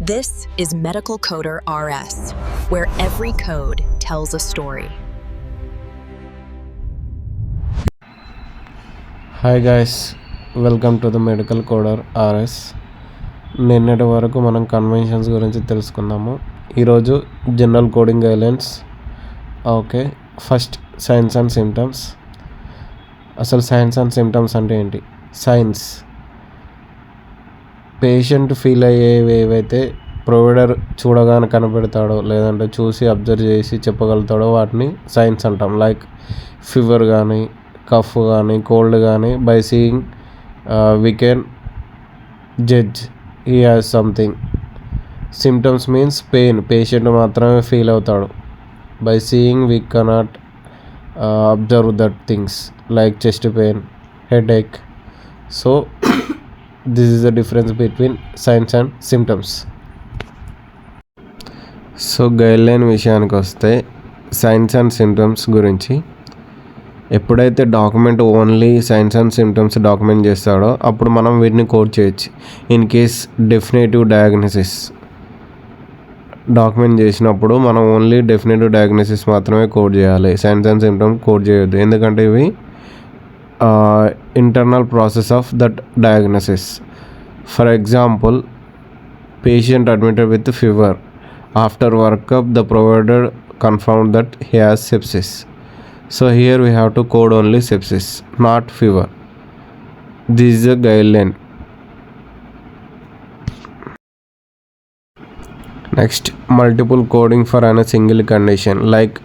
This is Medical Coder RS, where every code tells a story. Hi guys, welcome to the Medical Coder RS. నిన్నటి వరకు మనం conventions గురించి తెలుసుకుందాము. ఈరోజు general coding guidelines. Okay, first science and symptoms. అసలు science and symptoms అంటే ఏంటి? Science patient feel అయ్యేవి ఏవైతే ప్రొవైడర్ చూడగానే కనిపెడతాడో లేదంటే చూసి అబ్జర్వ్ చేసి చెప్పగలుగుతాడో వాటిని సైన్స్ అంటాం. లైక్ ఫీవర్ కానీ, కఫ్ కానీ, కోల్డ్ కానీ, by seeing we can judge he has something. Symptoms means pain, patient మాత్రమే ఫీల్ అవుతాడు. By seeing we cannot observe that things like chest pain, headache. So this is the difference between signs and symptoms. So guideline విషయానికి వస్తే science and symptoms గురించి ఎప్పుడైతే document only science and symptoms document చేస్తాడో అప్పుడు మనం వీటిని code చేయొచ్చు. In case definitive diagnosis document చేసినప్పుడు మనం ఓన్లీ డెఫినేటివ్ డయాగ్నోసిస్ మాత్రమే కోడ్ చేయాలి, సైన్స్ అండ్ సిమ్టమ్స్ కోడ్ చేయొద్దు. ఎందుకంటే ఇవి internal process of that diagnosis. For example, patient admitted with fever. After workup, the provider confirmed that he has sepsis. So here we have to code only sepsis, not fever. This is a guideline. Next, multiple coding for a single condition like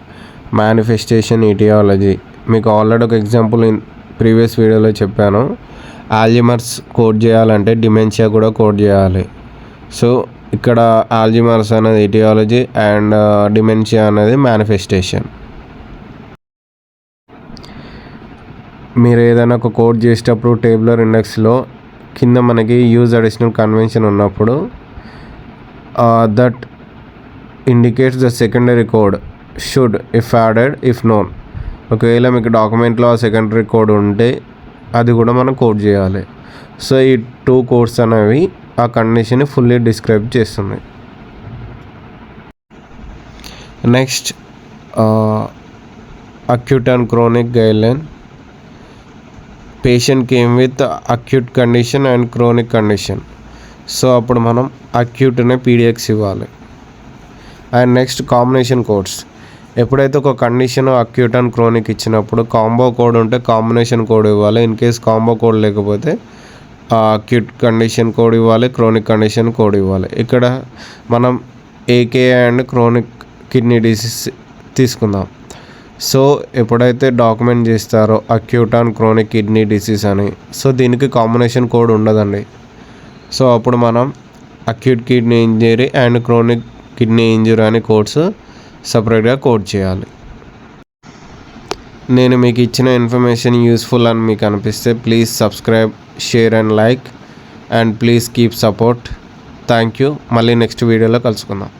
manifestation etiology. మీకు already ఒక example previous వీడియోలో చెప్పాను. Alzheimer's code చేయాలంటే dementia కూడా code చేయాలి. So ఇక్కడ Alzheimer's అనేది aetiology and dementia అనేది మేనిఫెస్టేషన్. మీరు ఏదైనా ఒక కోడ్ చేసేటప్పుడు టేబులర్ ఇండెక్స్లో కింద మనకి యూజ్ అడిషనల్ కన్వెన్షన్ ఉన్నప్పుడు that indicates the secondary code should if added if known. ఒకవేళ మీకు డాక్యుమెంట్లో ఆ సెకండరీ కోడ్ ఉంటే అది కూడా మనం కోడ్ చేయాలి. సో ఈ 2 కోడ్స్ అనేవి ఆ కండిషన్ని ఫుల్లీ డిస్క్రైబ్ చేస్తుంది. Next acute and chronic guideline. Patient came with acute condition and chronic condition. So అప్పుడు మనం అక్యూట్నే పీడిఎక్స్ ఇవ్వాలి. And next combination codes. ఎప్పుడైతే ఒక కండిషన్ అక్యూట్ అండ్ క్రోనిక్ ఇచ్చినప్పుడు కాంబో కోడ్ ఉంటే కాంబినేషన్ కోడ్ ఇవ్వాలి. ఇన్ కేస్ కాంబో కోడ్ లేకపోతే acute condition code ఇవ్వాలి, క్రోనిక్ కండిషన్ కోడ్ ఇవ్వాలి. ఇక్కడ మనం AK and chronic kidney disease తీసుకుందాం. సో ఎప్పుడైతే డాక్యుమెంట్ చేస్తారో acute and chronic kidney disease అని, సో దీనికి కాంబినేషన్ కోడ్ ఉండదండి. సో అప్పుడు మనం acute kidney injury and chronic kidney injury అనే కోడ్స్ సపరేట్గా కోడ్ చేయాలి. నేను మీకు ఇచ్చిన ఇన్ఫర్మేషన్ యూస్ఫుల్ అని మీకు అనిపిస్తే please subscribe, share and like and please keep support. Thank you. మళ్ళీ నెక్స్ట్ వీడియోలో కలుసుకుందాం.